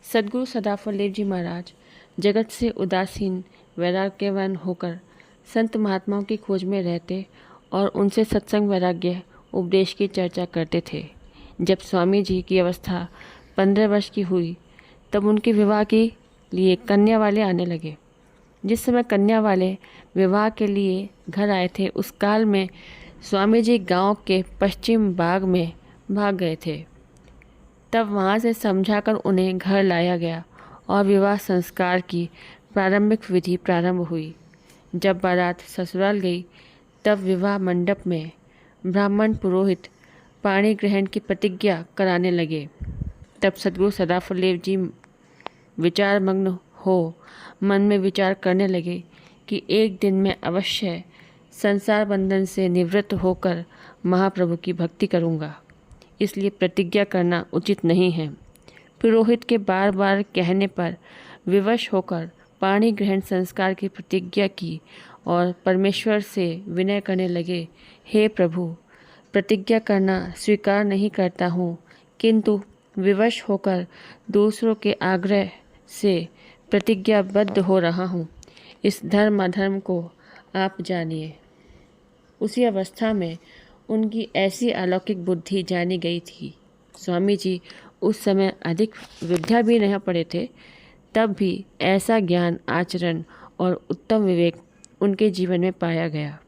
सद्गुरु सदाफुरदेव जी महाराज जगत से उदासीन वैराग्यवान होकर संत महात्माओं की खोज में रहते और उनसे सत्संग वैराग्य उपदेश की चर्चा करते थे। जब स्वामी जी की अवस्था 15 वर्ष की हुई तब उनके विवाह के लिए कन्या वाले आने लगे। जिस समय कन्या वाले विवाह के लिए घर आए थे उस काल में स्वामी जी गांव के पश्चिम बाग में भाग गए थे। तब वहाँ से समझाकर उन्हें घर लाया गया और विवाह संस्कार की प्रारंभिक विधि प्रारंभ हुई। जब बारात ससुराल गई तब विवाह मंडप में ब्राह्मण पुरोहित पाणी ग्रहण की प्रतिज्ञा कराने लगे। तब सद्गुरु सदाफुरदेव जी विचारमग्न हो मन में विचार करने लगे कि एक दिन मैं अवश्य संसार बंधन से निवृत्त होकर महाप्रभु की भक्ति करूँगा, इसलिए प्रतिज्ञा करना उचित नहीं है। पुरोहित के बार बार कहने पर विवश होकर पाणी ग्रहण संस्कार की प्रतिज्ञा की और परमेश्वर से विनय करने लगे, हे प्रभु, प्रतिज्ञा करना स्वीकार नहीं करता हूँ, किंतु विवश होकर दूसरों के आग्रह से प्रतिज्ञाबद्ध हो रहा हूँ। इस धर्म अधर्म को आप जानिए। उसी अवस्था में उनकी ऐसी अलौकिक बुद्धि जानी गई थी। स्वामी जी उस समय अधिक विद्या भी नहीं पढ़े थे, तब भी ऐसा ज्ञान, आचरण और उत्तम विवेक उनके जीवन में पाया गया।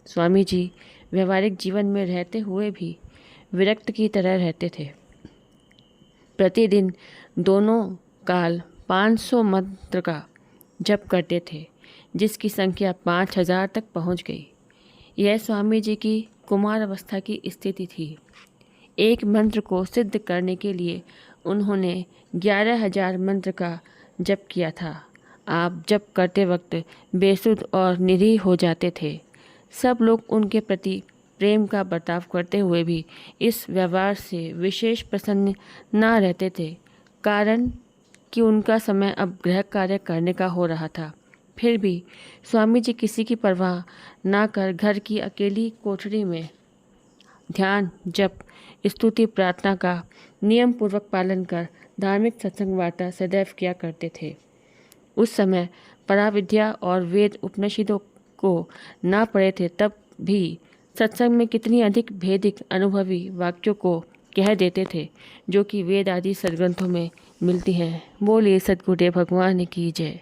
स्वामी जी व्यवहारिक जीवन में रहते हुए भी विरक्त की तरह रहते थे। प्रतिदिन दोनों काल 500 मंत्र का जप करते थे, जिसकी संख्या 5000 तक पहुंच गई। यह स्वामी जी की कुमार अवस्था की स्थिति थी। एक मंत्र को सिद्ध करने के लिए उन्होंने 11,000 मंत्र का जप किया था। आप जप करते वक्त बेसुध और निरीह हो जाते थे। सब लोग उनके प्रति प्रेम का बर्ताव करते हुए भी इस व्यवहार से विशेष प्रसन्न न रहते थे, कारण कि उनका समय अब गृह कार्य करने का हो रहा था। फिर भी स्वामी जी किसी की परवाह ना कर घर की अकेली कोठरी में ध्यान, जप, स्तुति, प्रार्थना का नियम पूर्वक पालन कर धार्मिक सत्संग वार्ता सदैव किया करते थे। उस समय पराविद्या और वेद उपनिषदों को ना पढ़े थे, तब भी सत्संग में कितनी अधिक भेदिक अनुभवी वाक्यों को कह देते थे, जो कि वेद आदि सदग्रंथों में मिलती हैं। बोलिए सद्गुरुदेव भगवान की जय।